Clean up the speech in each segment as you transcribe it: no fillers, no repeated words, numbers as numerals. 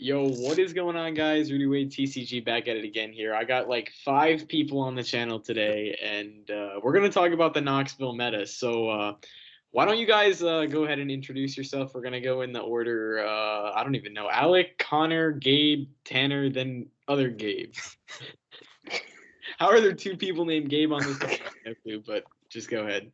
Yo, what is going on, guys? Rudy Wade TCG back at it again here. I got like 5 people on the channel today, and we're going to talk about the Knoxville meta. So why don't you guys go ahead and introduce yourself? We're going to go in the order, I don't even know, Alec, Connor, Gabe, Tanner, then other Gabe. How are there 2 people named Gabe on this? But just go ahead.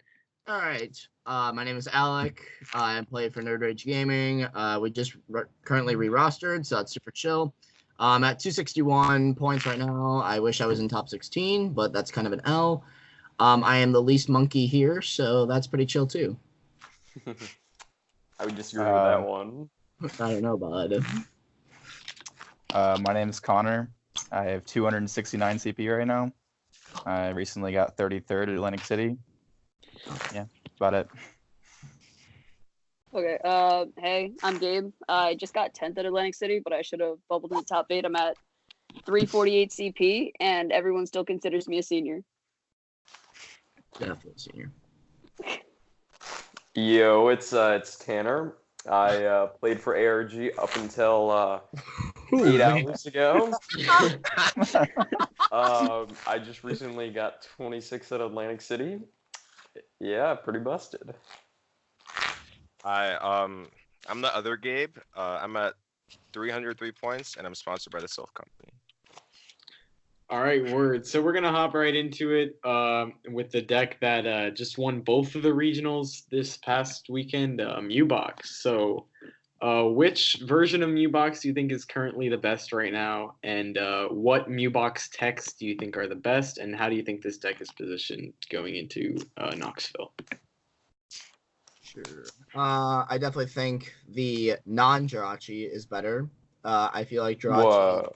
All right. My name is Alec. I play for Nerd Rage Gaming. We just currently re-rostered, so that's super chill. I'm at 261 points right now. I wish I was in top 16, but that's kind of an L. I am the least monkey here, so that's pretty chill too. I would disagree with that one. I don't know, bud. My name is Connor. I have 269 CP right now. I recently got 33rd at Atlantic City. Yeah, that's about it. Okay, hey, I'm Gabe. I just got 10th at Atlantic City, but I should have bubbled in the top 8. I'm at 348 CP, and everyone still considers me a senior. Definitely senior. Yo, it's Tanner. I played for ARG up until 8 hours ago. I just recently got 26 at Atlantic City. Yeah, pretty busted. I'm the other Gabe. I'm at 303 points, and I'm sponsored by the Self Company. All right, word. So we're gonna hop right into it with the deck that just won both of the regionals this past weekend, U-Box. So, which version of U-Box do you think is currently the best right now, and what U-Box techs do you think are the best, and how do you think this deck is positioned going into Knoxville? Sure. I definitely think the non-Jirachi is better. I feel like Jirachi. Whoa.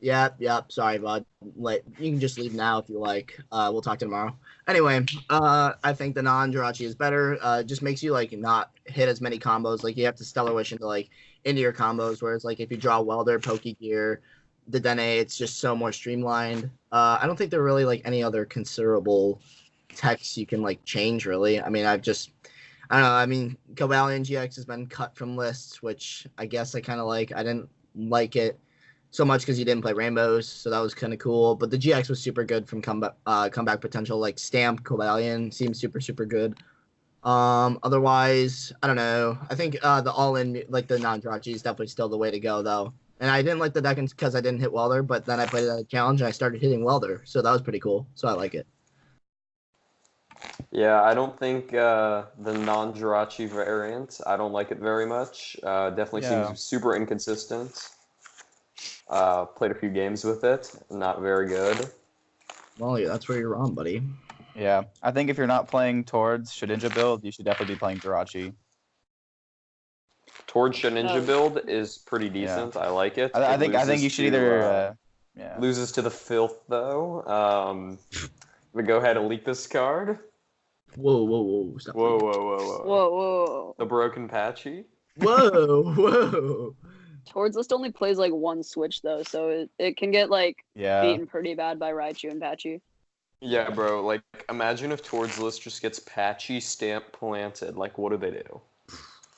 Yep. Sorry, bud. You can just leave now if you like. We'll talk to you tomorrow. Anyway, I think the non-Jirachi is better. Just makes you like not hit as many combos. Like you have to Stellar Wish into your combos. Whereas like if you draw Welder, Pokegear, the Dene, it's just so more streamlined. I don't think there are really like any other considerable techs you can like change really. I mean, I don't know. I mean, Cobalion GX has been cut from lists, which I guess I kind of like. I didn't like it so much because he didn't play Rainbows, so that was kind of cool. But the GX was super good from comeback potential. Like Stamped Cobalion seems super good. Otherwise, I don't know. I think the all-in, like the non-Jirachi is definitely still the way to go, though. And I didn't like the deck because I didn't hit Welder, but then I played it at a challenge and I started hitting Welder, so that was pretty cool. So I like it. Yeah, I don't think the non-Jirachi variant, I don't like it very much. Definitely seems super inconsistent. Played a few games with it. Not very good. Well, yeah, that's where you're wrong, buddy. Yeah, I think if you're not playing towards Shedinja build, you should definitely be playing Jirachi. Towards Shedinja build is pretty decent. Yeah. I like it. I think you should either loses to the filth though. But go ahead and leak this card. Whoa. Stop. Whoa. The Broken Patchy. Whoa. Towards list only plays like one switch though, so it can get like beaten pretty bad by Raichu and Patchy. Yeah, bro. Like, imagine if Towards list just gets Patchy Stamp planted. Like, what do they do?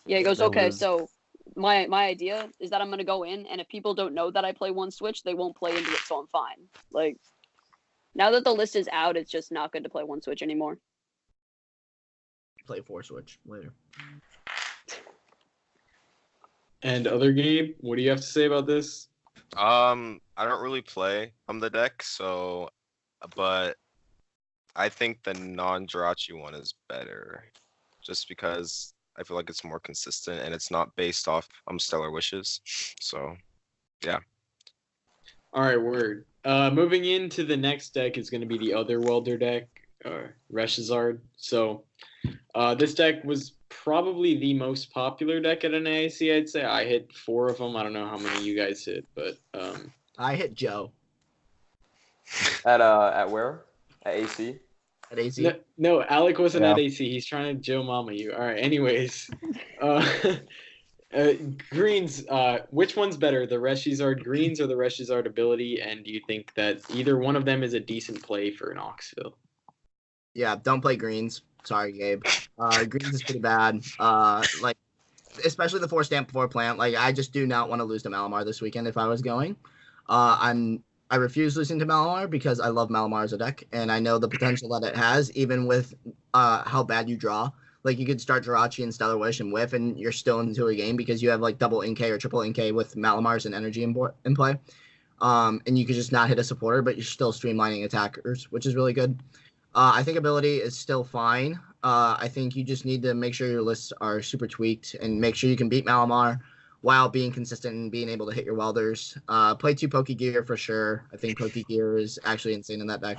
Yeah, he goes, okay, so my idea is that I'm gonna go in, and if people don't know that I play one switch, they won't play into it, so I'm fine. Like, now that the list is out, it's just not good to play one switch anymore. Play 4 switch later. And other Gabe, what do you have to say about this? I don't really play on the deck, but I think the non-Jirachi one is better, just because I feel like it's more consistent and it's not based off Stellar Wishes. So, yeah. All right, word. Moving into the next deck is going to be the other Welder deck, Reshiram. So, this deck was probably the most popular deck at NAIC, I'd say. I hit 4 of them. I don't know how many you guys hit, but I hit Joe. At where? At AC? At AC? No, Alec wasn't at AC. He's trying to Joe Mama you. All right, anyways. Greens, which one's better, the Reshiram Greens or the Reshiram ability? And do you think that either one of them is a decent play for Knoxville? Yeah, don't play Greens. Sorry, Gabe. Greens is pretty bad. Like, especially the 4-stamp 4-plant. Like, I just do not want to lose to Malamar this weekend if I was going. I refuse losing to Malamar because I love Malamar as a deck, and I know the potential that it has, even with how bad you draw. Like, you could start Jirachi and Stellar Wish and whiff, and you're still into a game because you have, like, double NK or triple NK with Malamar's and Energy in play. And you could just not hit a supporter, but you're still streamlining attackers, which is really good. I think ability is still fine. I think you just need to make sure your lists are super tweaked and make sure you can beat Malamar while being consistent and being able to hit your welders. Play 2 Pokegear for sure. I think Pokegear is actually insane in that deck.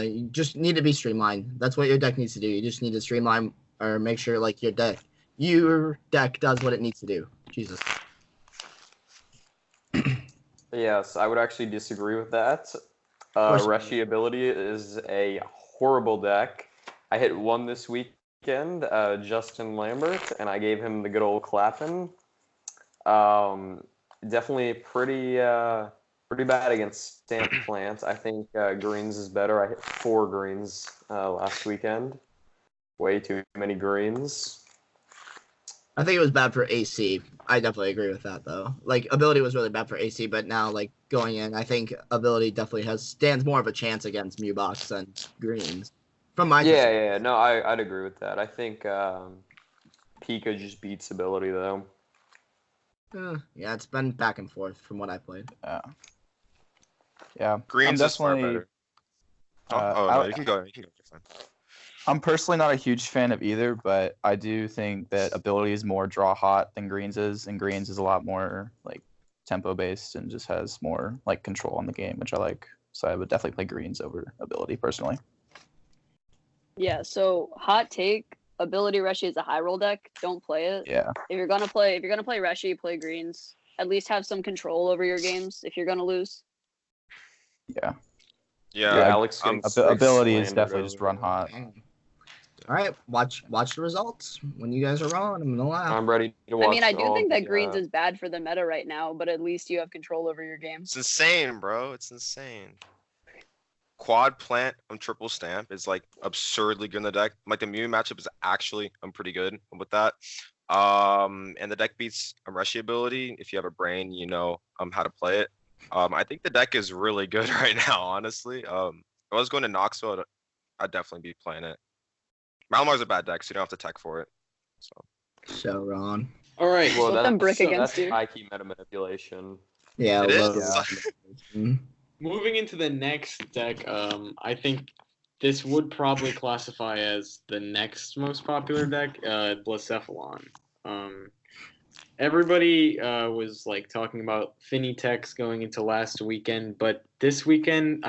You just need to be streamlined. That's what your deck needs to do. You just need to streamline or make sure like your deck does what it needs to do. Jesus. Yes, I would actually disagree with that. Reshi ability is a horrible deck. I hit one this weekend, Justin Lambert, and I gave him the good old clapping. Definitely pretty bad against Stamp Plants. I think greens is better. I hit 4 greens last weekend. Way too many greens. I think it was bad for AC. I definitely agree with that, though. Like, ability was really bad for AC, but now, like, going in, I think ability definitely stands more of a chance against Mewbox than greens. From my yeah. No, I'd agree with that. I think Pika just beats ability, though. Yeah, it's been back and forth from what I played. Yeah. Greens is far better. No, you can go. You can go. Fine. I'm personally not a huge fan of either, but I do think that ability is more draw hot than greens is, and greens is a lot more like tempo based and just has more like control on the game, which I like. So I would definitely play greens over ability personally. Yeah, so hot take, ability Reshi is a high roll deck. Don't play it. Yeah. If you're gonna play Reshi, play greens. At least have some control over your games if you're gonna lose. Yeah. Yeah, Alex ability is definitely just run hot. All right, watch the results. When you guys are wrong, I'm gonna laugh. I'm ready to watch. I mean, I do think that greens is bad for the meta right now, but at least you have control over your games. It's insane, bro. It's insane. Quad plant on triple stamp is like absurdly good in the deck. Like the Mew matchup is actually pretty good with that. And the deck beats Reshi ability. If you have a brain, you know how to play it. I think the deck is really good right now, honestly. If I was going to Knoxville, I'd definitely be playing it. Malamar's a bad deck, so you don't have to tech for it. So wrong. All right. Well, Let them brick against you. High key meta manipulation. Yeah, It is. Moving into the next deck, I think this would probably classify as the next most popular deck, Blacephalon. Everybody was like talking about Finny techs going into last weekend, but this week and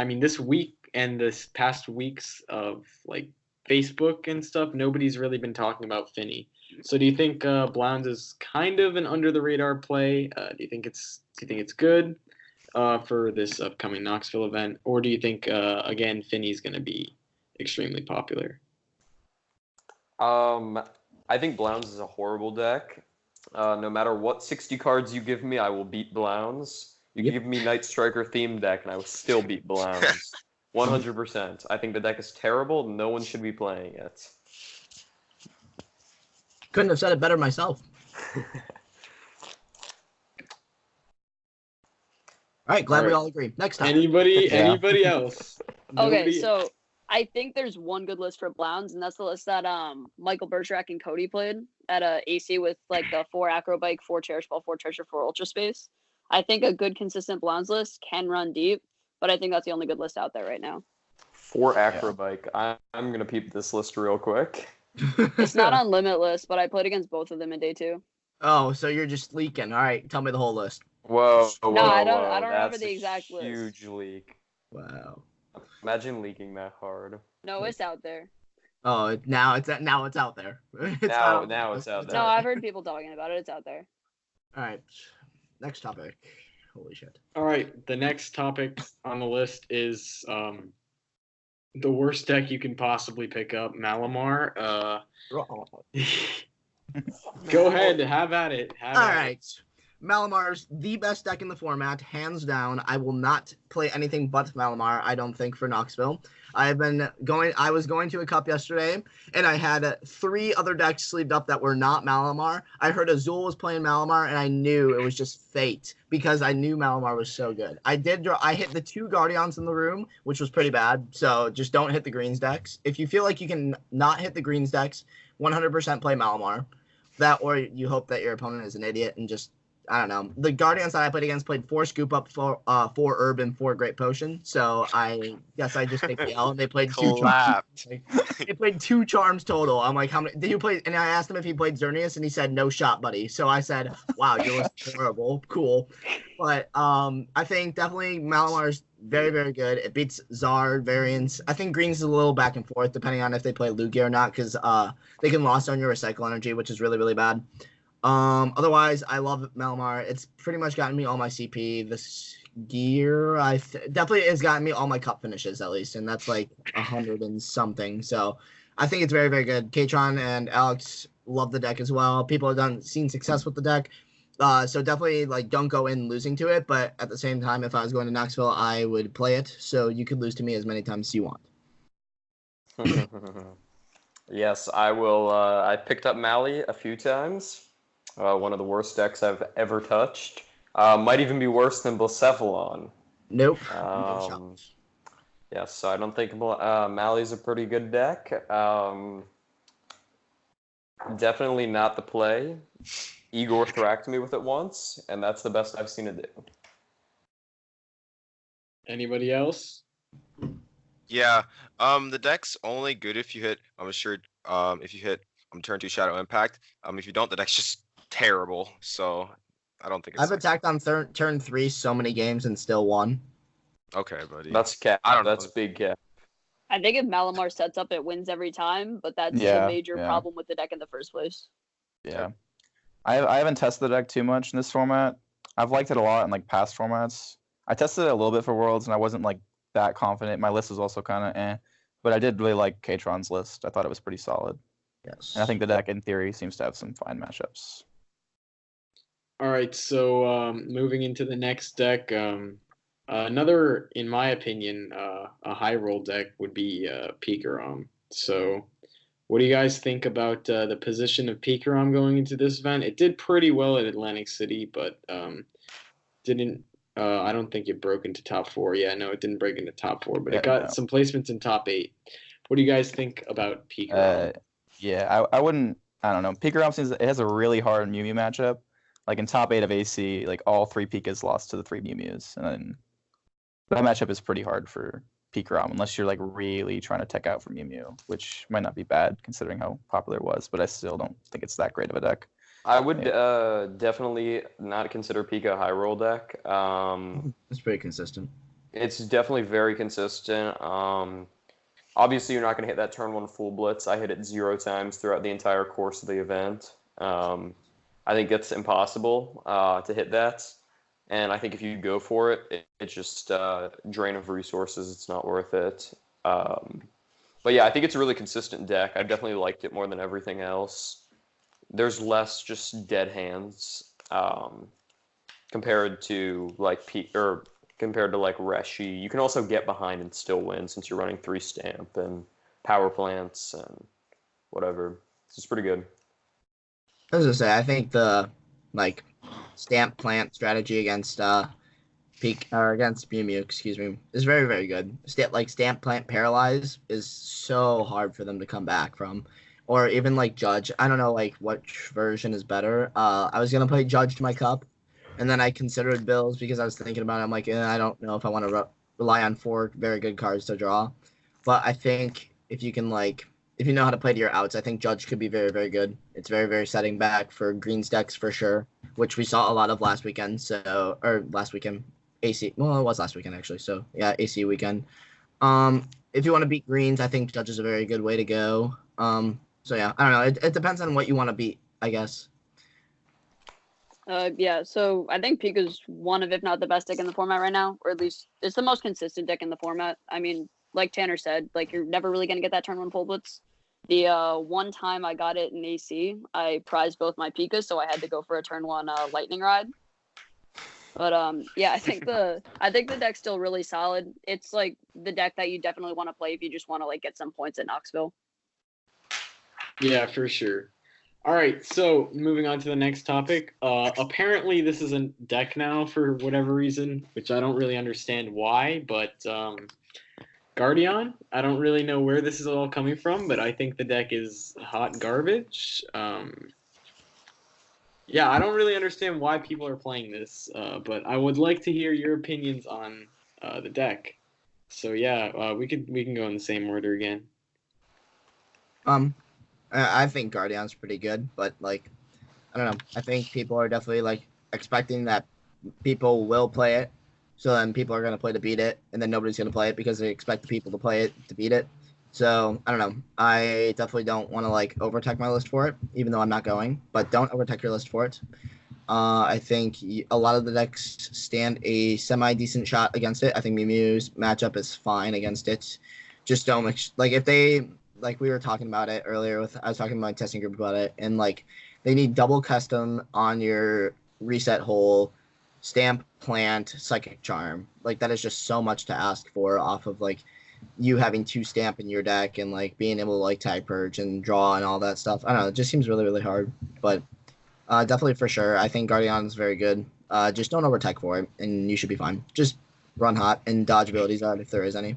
this past weeks of like Facebook and stuff, nobody's really been talking about Finny. So do you think Blounds is kind of an under the radar play? Do you think it's good for this upcoming Knoxville event, or do you think again Finny's going to be extremely popular? I think Blounds is a horrible deck. No matter what 60 cards you give me, I will beat Blounds. You give me Night Striker themed deck, and I will still beat Blounds. 100%. I think the deck is terrible. No one should be playing it. Couldn't have said it better myself. All right, glad we all agree. Next time. Anybody else? Okay, so I think there's one good list for Blounds, and that's the list that Michael Bergerac and Cody played at AC with like the 4 Acro Bike, 4 Cherish Ball, 4 Treasure, 4 Ultra Space. I think a good consistent Blounds list can run deep, but I think that's the only good list out there right now. 4 Acro Bike. I'm gonna peep this list real quick. It's not on Limitless, but I played against both of them in day 2. Oh, so you're just leaking. All right, tell me the whole list. Whoa. No, I don't remember the exact list. Huge leak. Wow. Imagine leaking that hard. No, it's out there. Oh, now it's out there. Now it's out there. No, I've heard people talking about it. It's out there. All right, next topic. Holy shit. All right, the next topic on the list is the worst deck you can possibly pick up, Malamar. Go ahead, have at it. All right. Malamar's the best deck in the format, hands down. I will not play anything but Malamar, I don't think, for KNOXVILLE. I was going to a cup yesterday, and I had 3 other decks sleeved up that were not Malamar. I heard Azul was playing Malamar, and I knew it was just fate, because I knew Malamar was so good. I hit the 2 Guardians in the room, which was pretty bad, so just don't hit the greens decks. If you feel like you can not hit the greens decks, 100% play Malamar. That, or you hope that your opponent is an idiot and just, I don't know. The Guardians that I played against played 4 Scoop Up, 4 Herb, and 4 Great Potion. So I guess I just take the L. And they played 2 charms. They played 2 charms total. I'm like, how many did you play? And I asked him if he played Xerneas, and he said no shot, buddy. So I said, wow, yours is terrible. Cool. But I think definitely Malamar's very, very good. It beats Zard variants. I think Green's is a little back and forth depending on if they play Lugia or not, because they can lost on your recycle energy, which is really, really bad. Otherwise, I love Malamar. It's pretty much gotten me all my CP this year. Definitely has gotten me all my cup finishes at least, and that's like 100 and something. So I think it's very, very good. Katron and Alex love the deck as well. People have seen success with the deck. So definitely like don't go in losing to it, but at the same time, if I was going to KNOXVILLE, I would play it. So you could lose to me as many times as you want. Yes, I will. I picked up Mally a few times. One of the worst decks I've ever touched. Might even be worse than Blacephalon. Nope. Yes, so I don't think Mally's a pretty good deck. Definitely not the play. Igor thracked me with it once, and that's the best I've seen it do. Anybody else? Yeah. The deck's only good if you hit. If you hit turn 2 Shadow Impact. If you don't, the deck's just terrible. So I don't think it's. I've attacked on turn 3 so many games and still won. Okay, buddy. That's cap. I don't know. That's big cap. I think if Malamar sets up, it wins every time, but that's a major problem with the deck in the first place. Yeah. I haven't tested the deck too much in this format. I've liked it a lot in like past formats. I tested it a little bit for Worlds, and I wasn't like that confident. My list was also kind of but I did really like Katron's list. I thought it was pretty solid. Yes. And I think the deck, in theory, seems to have some fine matchups. All right, so moving into the next deck, another, in my opinion, a high roll deck would be Pikachu. So what do you guys think about the position of Pikachu going into this event? It did pretty well at Atlantic City, but didn't. I don't think it broke into top 4. Yeah, no, it didn't break into top 4, but it got some placements in top 8. What do you guys think about Pikachu? I wouldn't. I don't know. Pikachu seems it has a really hard Mew Mew matchup. Like in top 8 of AC, like all 3 Pikas lost to the 3 Mew Mews, and then that matchup is pretty hard for Pikachu unless you're like really trying to tech out for Mew Mew, which might not be bad considering how popular it was, but I still don't think it's that great of a deck. I would definitely not consider Pika a high roll deck. It's pretty consistent. It's definitely very consistent. Obviously, you're not going to hit that turn 1 full blitz. I hit it 0 times throughout the entire course of the event. I think it's impossible to hit that. And I think if you go for it, it's just a drain of resources. It's not worth it. But yeah, I think it's a really consistent deck. I definitely liked it more than everything else. There's less just dead hands compared to like Reshi. You can also get behind and still win since you're running 3 stamp and power plants and whatever. It's pretty good. I was gonna say, I think the like stamp plant strategy against against Mew Mew, is very, very good. Stamp plant paralyze is so hard for them to come back from. Or even like Judge. I don't know like which version is better. I was gonna play Judge to my cup, and then I considered Bills because I was thinking about it. I'm like, I don't know if I want to rely on 4 very good cards to draw. But I think if you can if you know how to play to your outs, I think Judge could be very, very good. It's very, very setting back for Green's decks for sure, which we saw a lot of last weekend. Last weekend, AC. Well, it was last weekend actually. So yeah, AC weekend. If you want to beat Greens, I think Judge is a very good way to go. So yeah, I don't know. It depends on what you want to beat, I guess. Yeah, so I think Pika's one of, if not the best deck in the format right now, or at least it's the most consistent deck in the format. I mean, like Tanner said, like you're never really gonna get that turn 1 full blitz. The one time I got it in AC, I prized both my Pikas, so I had to go for a turn 1 lightning ride. But yeah, I think the deck's still really solid. It's like the deck that you definitely want to play if you just want to like get some points at Knoxville. Yeah, for sure. All right, so moving on to the next topic. Apparently, this is a deck now for whatever reason, which I don't really understand why, but Guardian, I don't really know where this is all coming from, but I think the deck is hot garbage. Yeah, I don't really understand why people are playing this, but I would like to hear your opinions on the deck. So yeah, we can go in the same order again. I think Guardian's pretty good, but like, I don't know. I think people are definitely like expecting that people will play it, so then people are gonna play to beat it, and then nobody's gonna play it because they expect the people to play it to beat it. So I don't know. I definitely don't want to like overtech my list for it, even though I'm not going. But don't overtech your list for it. I think a lot of the decks stand a semi-decent shot against it. I think Mew's matchup is fine against it. Just don't like if they like we were talking about it earlier with I was talking to my testing group about it, and like they need double custom on your reset hole, stamp, plant, psychic charm. Like that is just so much to ask for off of like you having 2 stamp in your deck and like being able to like tag purge and draw and all that stuff. I don't know, it just seems really, really hard. But definitely for sure, I think Guardian is very good. Just don't overtech for it, and you should be fine. Just run hot and dodge abilities out if there is any.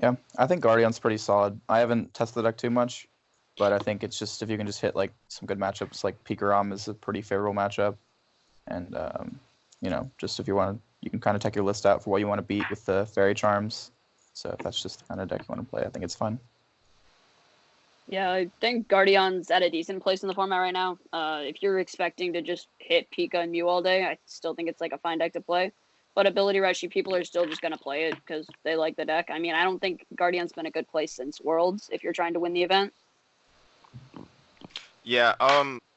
Yeah, I think Guardian's pretty solid. I haven't tested the deck too much, but I think it's just if you can just hit like some good matchups, like Pikachu is a pretty favorable matchup, and you know, just if you want to, you can kind of take your list out for what you want to beat with the fairy charms. So if that's just the kind of deck you want to play, I think it's fun. Yeah, I think Guardian's at a decent place in the format right now. If you're expecting to just hit Pika and Mew all day, I still think it's like a fine deck to play. But ability rushy, people are still just going to play it because they like the deck. I mean, I don't think Guardian's been a good place since Worlds if you're trying to win the event. Yeah,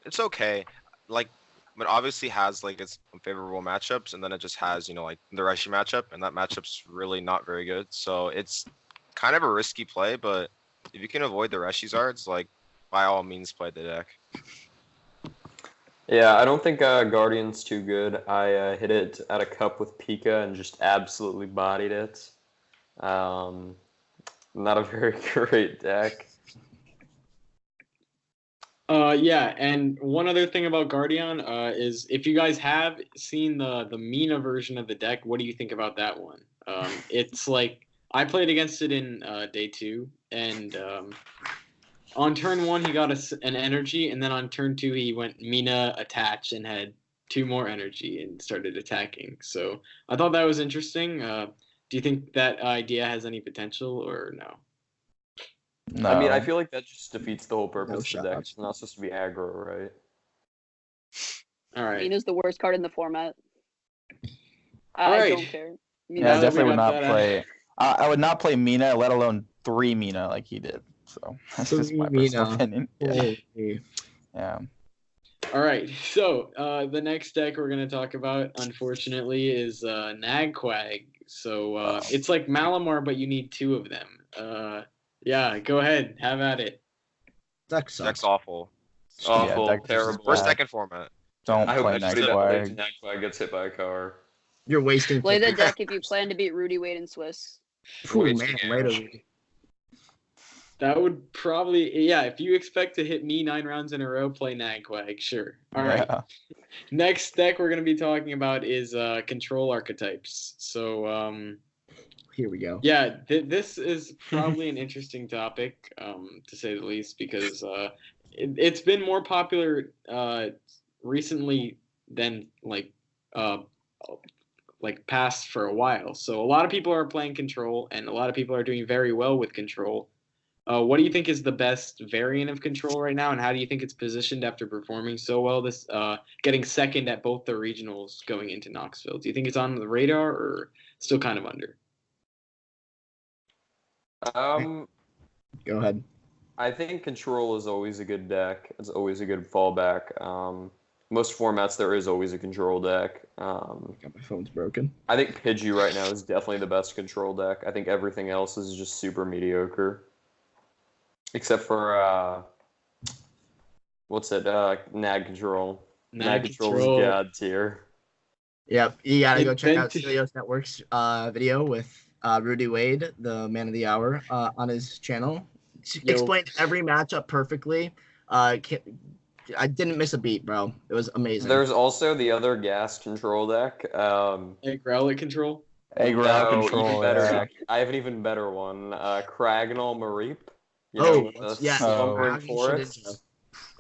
it's okay. Like, it obviously has like its unfavorable matchups, and then it just has, you know, like the Reshi matchup, and that matchup's really not very good. So it's kind of a risky play, but if you can avoid the Reshizards, like by all means play the deck. Yeah, I don't think Guardian's too good. I hit it at a cup with Pika and just absolutely bodied it. Not a very great deck. Yeah, and one other thing about Guardian is if you guys have seen the Mina version of the deck, what do you think about that one? It's like I played against it in day 2, and on turn 1 he got an energy, and then on turn 2 he went Mina attach and had 2 more energy and started attacking. So I thought that was interesting. Do you think that idea has any potential or no? No. I mean, I feel like that just defeats the whole purpose No of the deck. shot. It's not supposed to be aggro, right? All right. Mina's the worst card in the format. All I right. don't care. Yeah, I that we definitely would got not that play. I would not play Mina, let alone 3 Mina like he did. So that's just my personal opinion. Yeah. Yeah. All right, so the next deck we're going to talk about, unfortunately, is Nagquag. So it's like Malamar, but you need 2 of them. Yeah, go ahead, have at it. Deck sucks. Deck's awful. Awful, deck is terrible. First, bad. second format. Don't I hope play everybody that plays Nagquag. Nagquag gets hit by a car. You're wasting. Play the deck if you plan to beat Rudy, Wade, and Swiss. Ooh, Way man, too later. good. That would probably, yeah, if you expect to hit me 9 rounds in a row, play Nagquag, sure. All right. Yeah. Next deck we're going to be talking about is control archetypes. So, Here we go. yeah, this is probably an interesting topic, to say the least, because it's been more popular recently than past for a while. So a lot of people are playing control, and a lot of people are doing very well with control. What do you think is the best variant of control right now, and how do you think it's positioned after performing so well? This getting second at both the regionals going into Knoxville. Do you think it's on the radar or still kind of under? Go ahead. I think control is always a good deck. It's always a good fallback. Most formats there is always a control deck. God, my phone's broken. I think Pidgey right now is definitely the best control deck. I think everything else is just super mediocre. Except for, Nag control. Mag Control is god tier. Yep, you gotta go check then out Studios Network's video with Rudy Wade, the man of the hour, on his channel. Explained every matchup perfectly. I didn't miss a beat, bro. It was amazing. There's also the other gas control deck. Egg Rowlet control. Egg Rowlet control. Even better yeah. deck. I have an even better one. Cragnol Mareep. Yeah. Slumbering Forest.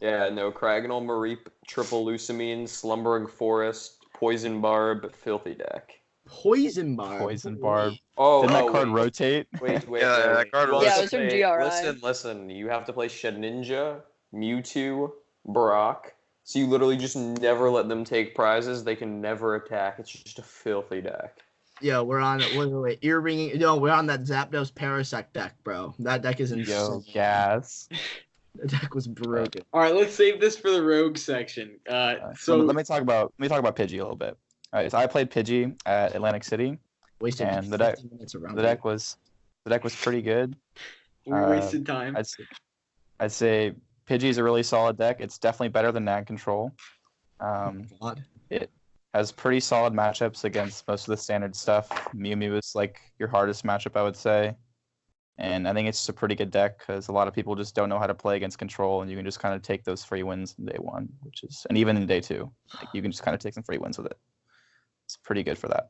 Yeah, no, Cragnol Mareep, Triple Lusamine, Slumbering Forest, Poison Barb, Filthy deck. Poison Barb. Poison Barb. Oh, didn't that card rotate? Wait. Yeah, that card Yeah, it was from GRI. Listen. You have to play Shedinja, Mewtwo, Brock. So you literally just never let them take prizes. They can never attack. It's just a filthy deck. Yeah, we're on ear ringing. No, we're on that Zapdos Parasect deck, bro. That deck is insane. Yo, gas. The deck was broken. All right, let's save this for the rogue section. So let me talk about Pidgey a little bit. All right, so I played Pidgey at Atlantic City, Wasted and the 15 minutes around. deck was pretty good. we wasted time. I'd say Pidgey is a really solid deck. It's definitely better than Nag Control. God. It has pretty solid matchups against most of the standard stuff. Mew is like your hardest matchup, I would say. And I think it's just a pretty good deck because a lot of people just don't know how to play against Control, and you can just kind of take those free wins in day one, and even in day two, like you can just kind of take some free wins with it. It's pretty good for that.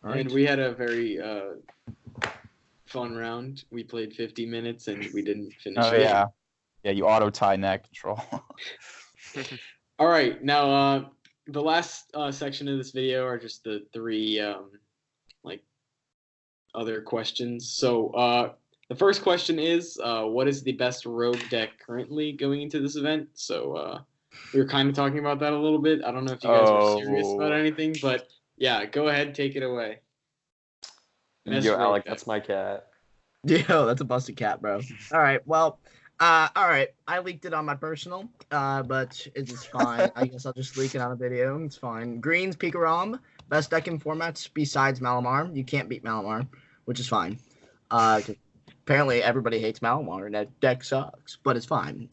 And we had a very fun round. We played 50 minutes and we didn't finish it. Yeah, you auto tie Nag Control. All right, now the last section of this video are just the three other questions. So the first question is, what is the best rogue deck currently going into this event? So we were kind of talking about that a little bit. I don't know if you guys were serious about anything, but yeah, go ahead, take it away. Yo, Alec, that's my cat. Yo, that's a busted cat, bro. All right, well, all right. I leaked it on my personal, but it's fine. I guess I'll just leak it on a video. It's fine. Greens, Pikarom, best deck in formats besides Malamar. You can't beat Malamar, which is fine. Apparently everybody hates Malamar, and that deck sucks, but it's fine.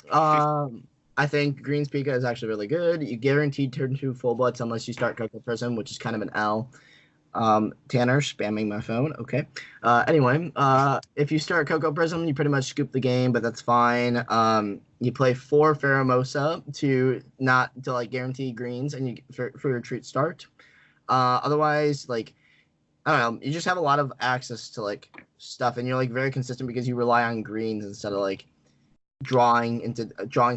I think Greens Pika is actually really good. You guaranteed turn 2 full bloods unless you start Cocoa Prism, which is kind of an L. Tanner spamming my phone. Okay. Anyway, if you start Cocoa Prism, you pretty much scoop the game, but that's fine. You play 4 Pheromosa to guarantee greens and for your treat start. Otherwise, like, I don't know, you just have a lot of access to like stuff, and you're like very consistent because you rely on greens instead of like drawing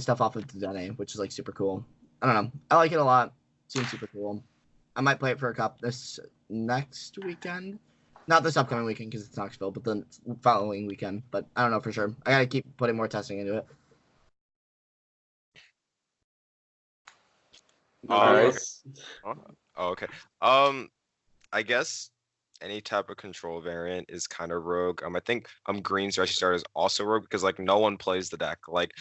stuff off of the Dene, which is like super cool. I don't know. I like it a lot. Seems super cool. I might play it for a cup this next weekend. Not this upcoming weekend because it's Knoxville, but the following weekend. But I don't know for sure. I gotta keep putting more testing into it. Okay. I guess any type of control variant is kind of rogue. I think Green's Reshiram is also rogue because like no one plays the deck. Like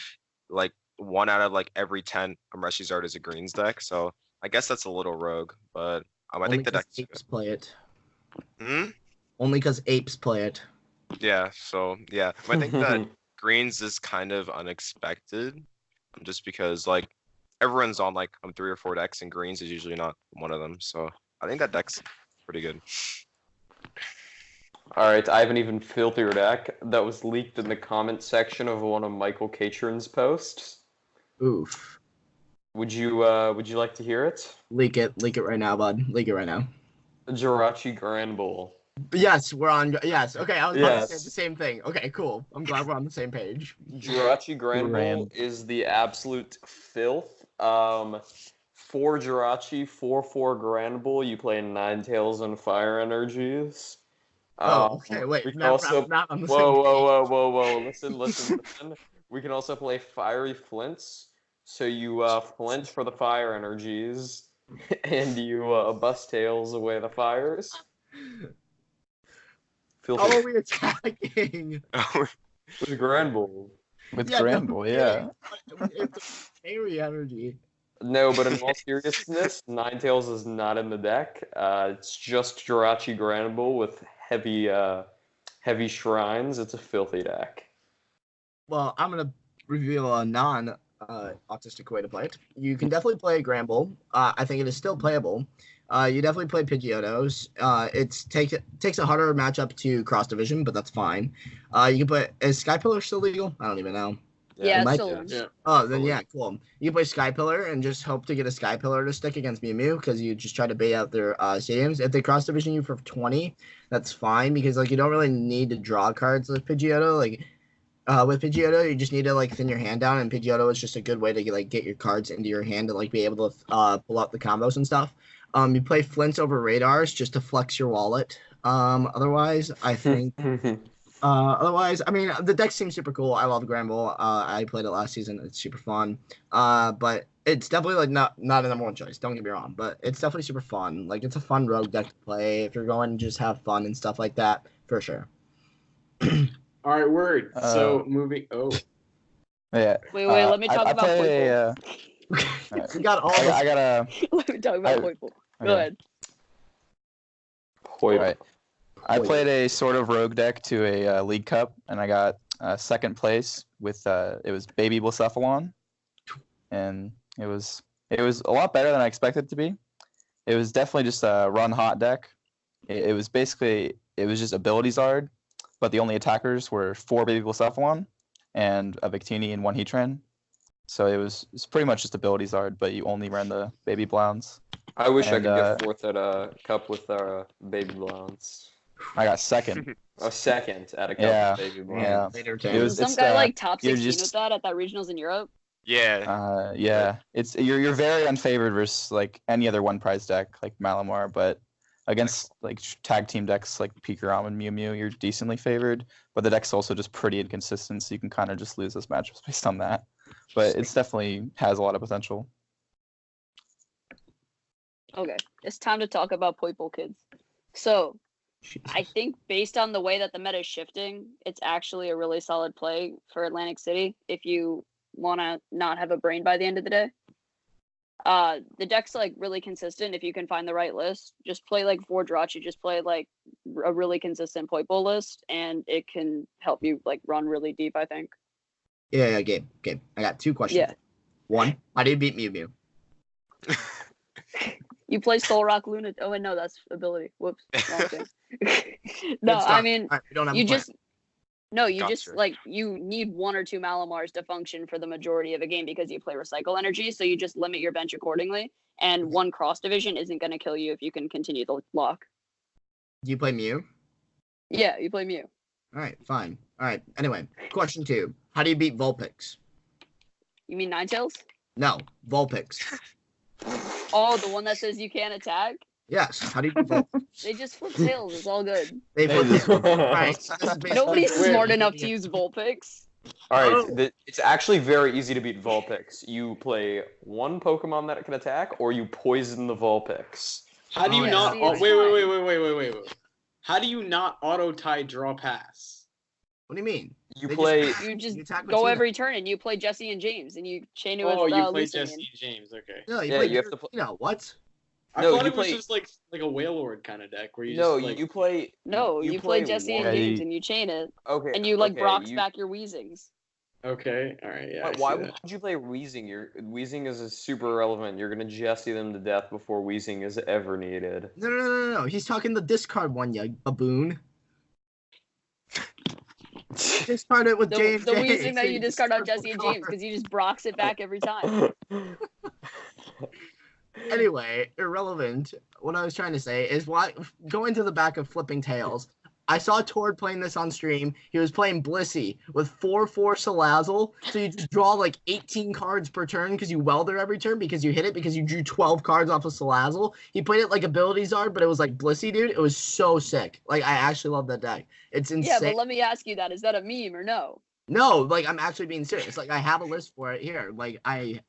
1 out of like every 10 Reshiram is a Greens deck. So I guess that's a little rogue, but I think the deck. Apes play it. Hmm? Only because apes play it. Yeah. So yeah, I think that Greens is kind of unexpected, just because like everyone's on like 3 or 4 decks, and Greens is usually not one of them. So I think that deck's pretty good. All right, I have an even filthier deck that was leaked in the comment section of one of Michael Catron's posts. Oof. Would you like to hear it? Leak it right now, bud. Leak it right now. Jirachi Grand Bull. Yes, we're on. Yes, okay. I was about to say the same thing. Okay, cool. I'm glad we're on the same page. Jirachi Grand Bull is the absolute filth. 4 Jirachi, 4/4 Grand Bull. You play Ninetales and Fire Energies. Okay. Wait. We can also. Not on the Whoa! Listen. We can also play Fiery Flints. So you flint for the Fire Energies, and you bust tails away the fires. How are we attacking? With Grand Bull. Grand Bull, yeah. It's fairy energy. No, but in all seriousness, Ninetales is not in the deck. It's just Jirachi Grand Bull with heavy shrines. It's a filthy deck. Well, I'm gonna reveal a autistic way to play it. You can definitely play Gramble. I think it is still playable. You definitely play Pidgeotos. It takes a harder matchup to cross division, but that's fine. You can play. Is Sky Pillar still legal? I don't even know. Yeah, it it's still. Yeah. Oh, then yeah, cool. You can play Sky Pillar and just hope to get a Sky Pillar to stick against Mew Mew because you just try to bait out their stadiums. If they cross division you for 20, that's fine because like you don't really need to draw cards with Pidgeotto. Like with Pidgeotto, you just need to like thin your hand down, and Pidgeotto is just a good way to get your cards into your hand to like be able to pull out the combos and stuff. You play Flints over Radars just to flex your wallet. Otherwise, I think. Otherwise, I mean, the deck seems super cool. I love Gramble. I played it last season. It's super fun. But it's definitely like not a number one choice. Don't get me wrong, but it's definitely super fun. Like it's a fun rogue deck to play if you're going to just have fun and stuff like that for sure. All right, word. So moving. Oh. Yeah. Wait. Let me talk about Poipole. We got all. I gotta. Let me talk about Poipole. Go ahead. Poipole. Right. I played a sort of rogue deck to a League Cup, and I got second place with it was Baby Blacephalon, and it was a lot better than I expected it to be. It was definitely just a run hot deck. It was just ability Zard, but the only attackers were 4 Baby Blacephalon and a Victini and 1 Heatran. So it's pretty much just ability Zard, but you only ran the Baby Blounds. I wish I could get fourth at a cup with Baby Blounds. I got second. A second at a cup with Baby Blounds. Yeah. Later It was some guy like top 16 with that at that regionals in Europe. Yeah. Yeah. It's you're very unfavored versus like any other one prize deck like Malamar, but against like tag team decks like Pikachu and Mew Mew, you're decently favored. But the deck's also just pretty inconsistent, so you can kind of just lose those matchups based on that. But it's definitely has a lot of potential. Okay, it's time to talk about Poipole, kids. So, I think based on the way that the meta is shifting, it's actually a really solid play for Atlantic City if you want to not have a brain by the end of the day. The deck's like really consistent if you can find the right list. Just play like 4 Jirachi, just play like a really consistent Poipole list, and it can help you like run really deep, I think. Yeah, Gabe. I got 2 questions. Yeah. 1, how do you beat Mew Mew? You play Soul Rock Luna. Oh, wait, no, that's ability. Whoops. Wrong thing. No, I mean, right, we don't have you a plan. just no, you Gotcha. just like you need 1 or 2 Malamars to function for the majority of a game because you play Recycle Energy. So you just limit your bench accordingly. And 1 cross division isn't going to kill you if you can continue the lock. Do you play Mew? Yeah, you play Mew. All right, fine. All right. Anyway, question 2. How do you beat Vulpix? You mean Ninetales? No, Vulpix. Oh, the one that says you can't attack? Yes. How do you beat Vulpix? They just flip tails. It's all good. They flip it. Right. So this is based Nobody's on- smart enough to use Vulpix. All right, it's actually very easy to beat Vulpix. You play 1 Pokemon that can attack, or you poison the Vulpix. How do you Oh, not? see, Oh, it's wait. How do you not auto tie draw pass? What do you mean? You They play. You just You attack with go 2 every turn and you play Jesse and James and you chain it with Oh, you play Lucian. Jesse and James. Okay. No, you Yeah, play you have to play. what? I No, thought you it was play- just like a Wailord kind of deck where you No, just like. you play. No, you play Jesse and one- James and you chain it Okay. and you like okay, Brock's you- back your Weezings. Okay. All right. Yeah. Why would you play Weezing? Weezing is super irrelevant. You're gonna Jesse them to death before Weezing is ever needed. No. He's talking the discard one, you baboon. Discard it with The James. Weezing that you discard on Jesse and James because you just Brock's it back every time. Anyway, irrelevant. What I was trying to say is go into the back of Flipping Tails. I saw Tord playing this on stream. He was playing Blissey with 4/4 Salazzle. So you just draw like 18 cards per turn because you welder every turn because you hit it because you drew 12 cards off of Salazzle. He played it like Ability Zard, but it was like Blissey, dude. It was so sick. Like, I actually love that deck. It's insane. Yeah, but let me ask you that. Is that a meme or no? No, like, I'm actually being serious. Like, I have a list for it here. Like,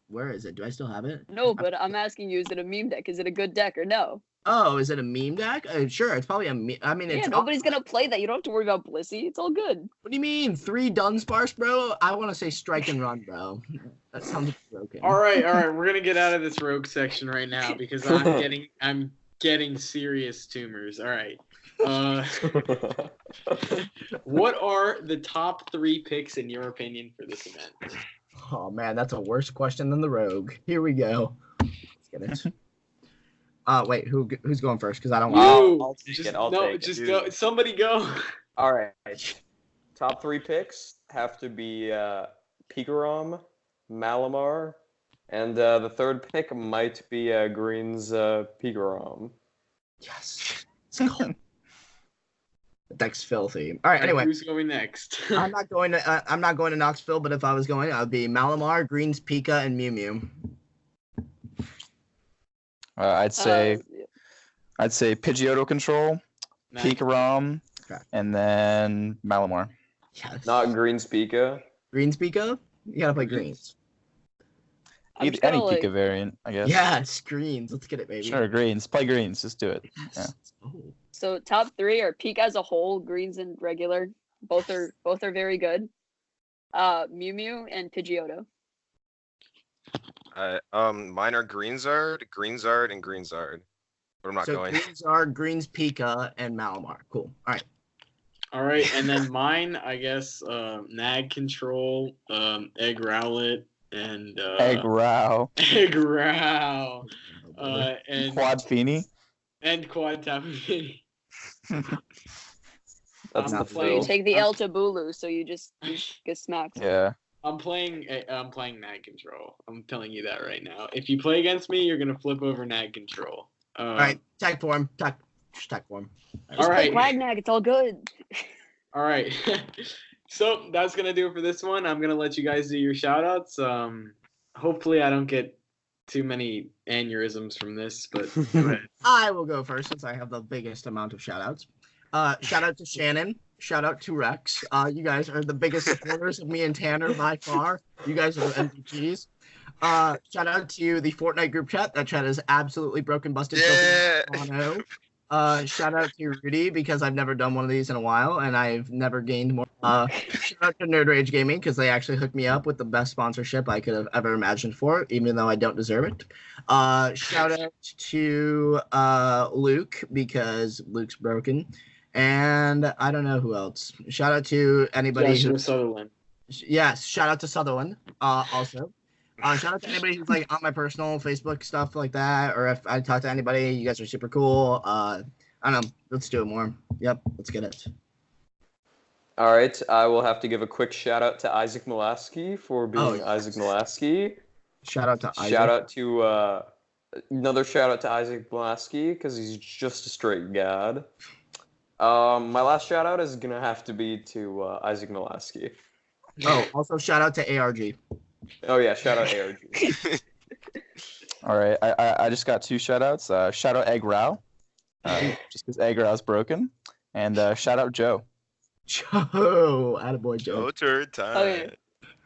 where is it? Do I still have it? No, but I'm asking you, is it a meme deck? Is it a good deck or no? Oh, is it a meme deck? Sure, it's probably a meme. I mean, Yeah, it's nobody's going to play that. You don't have to worry about Blissey. It's all good. What do you mean? 3 Dunsparce, bro? I want to say strike and run, bro. That sounds broken. All right. We're gonna get out of this rogue section right now because I'm getting serious tumors. All right. What are the top 3 picks in your opinion for this event? Oh man, that's a worse question than the rogue. Here we go. Let's get it. Wait, who's going first? Because I don't want. I'll take just, it. I'll no, take just it. go. Somebody go. All right. Top 3 picks have to be Pikarom, Malamar, and the third pick might be Green's Pikarom. Yes. The deck's filthy. All right. Anyway, who's going next? I'm not going to KNOXVILLE, but if I was going, I would be Malamar, Green's Pika, and Mew Mew. I'd say Pidgeotto control, Nice. Pikarom, Okay. and then Malamar. Yes. Not Green's Pika. Green's Pika? You gotta play greens. I'm just Any gonna, like, Pika variant, I guess. Yes, greens. Let's get it, baby. Sure, greens. Play greens. Just do it. Yes. Oh. So top 3 are Pika as a whole, greens and regular. Both are very good. Mew Mew and Pidgeotto. Mine are Greenzard, and Greenzard. But I'm not So going. greens are Green's Pika and Malamar. Cool. All right. All right, and then mine, I guess, Nag Control, Egg Rowlet, and Egg Row. Egg Row, and Quad Feeny. and Quad Tapu Fini. That's I'm the playing- You fill. take the L to Bulu, so you just get smacked. Yeah. I'm playing Nag Control. I'm telling you that right now. If you play against me, you're gonna flip over Nag Control. All right. Tag form. Tag form. All right. Quagnag, it's all good. All right. So that's gonna do it for this one. I'm gonna let you guys do your shout outs. Hopefully I don't get too many aneurysms from this, but go ahead. I will go first since I have the biggest amount of shout outs. Shout out to Shannon. Shout out to Rex. You guys are the biggest supporters of me and Tanner by far. You guys are the MVPs. Shout out to the Fortnite group chat. That chat is absolutely broken, busted. Yeah. Shout out to Rudy because I've never done one of these in a while and I've never gained more. Shout out to Nerd Rage Gaming because they actually hooked me up with the best sponsorship I could have ever imagined for, even though I don't deserve it. Shout out to Luke because Luke's broken. And I don't know who else. Shout out to anybody Joshua Sutherland. Yes, shout out to Sutherland also. Shout out to anybody who's like on my personal Facebook stuff like that, or if I talk to anybody, you guys are super cool. I don't know. Let's do it more. Yep, let's get it. All right, I will have to give a quick shout out to Isaac Molaski for being yes. Isaac Molaski. Shout out to Isaac. Shout out to another shout out to Isaac Molaski because he's just a straight god. My last shout out is gonna have to be to Isaac Molaski. Oh, also shout out to ARG. Oh yeah, shout out ARG. All right. I just got 2 shout outs. Shout out Egg Row. Just because Egg Row's broken. And shout out Joe. Joe, attaboy Joe. Go turn time. Okay.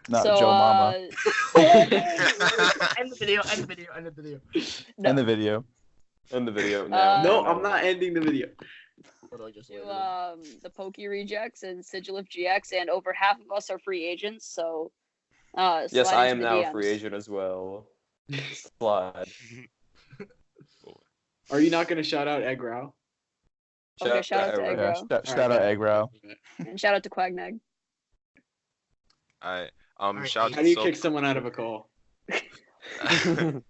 Not So, Joe Mama. End the video. End the video. End the video. No. End the video. End the video now. No, I'm not ending the video. What do I just To leave? the Pokey Rejects and Sigilif GX, and over half of us are free agents, so Yes, slide I into am the now a DMs. free agent as well. Slide. Are you not gonna shout out Egg Row? Okay, shout out to Egg Yeah, Row. shout out Egg Row. And shout out to Quagnag. Alright. Alright, Shout How out do you to kick someone out of a call? shout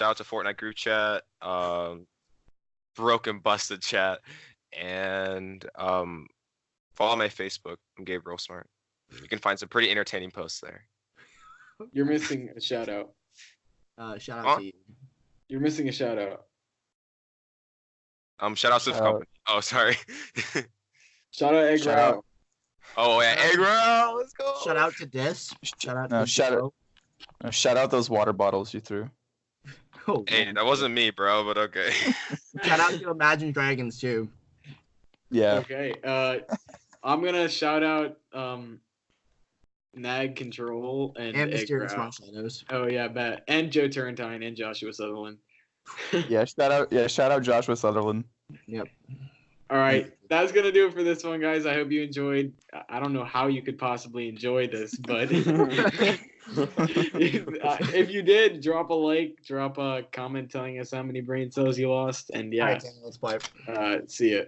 out to Fortnite group chat, broken busted chat, and follow my Facebook. I'm Gabe Real Smart. You can find some pretty entertaining posts there. You're missing a shout out. Shout out Huh? to you. You're missing a shout out. Shout out to the company. Oh, sorry. Shout out Egg Shout Row. out. Oh yeah, Egg Row, let's go. Shout out to Dis. Shout out No, to shout Joe. Shout out those water bottles you threw. Oh, Hey, man. that wasn't me, bro, but okay. Shout out to Imagine Dragons too. Yeah. Okay. I'm gonna shout out Nag Control and And Egg Mysterious Row. Shadows. Oh yeah, bet. And Joe Turrentine and Joshua Sutherland. Yeah. Shout out Joshua Sutherland. Yep. All right, that's gonna do it for this one, guys. I hope you enjoyed. I don't know how you could possibly enjoy this, but if you did, drop a like, drop a comment telling us how many brain cells you lost, and All yeah, right, Tanner, let's play. see ya.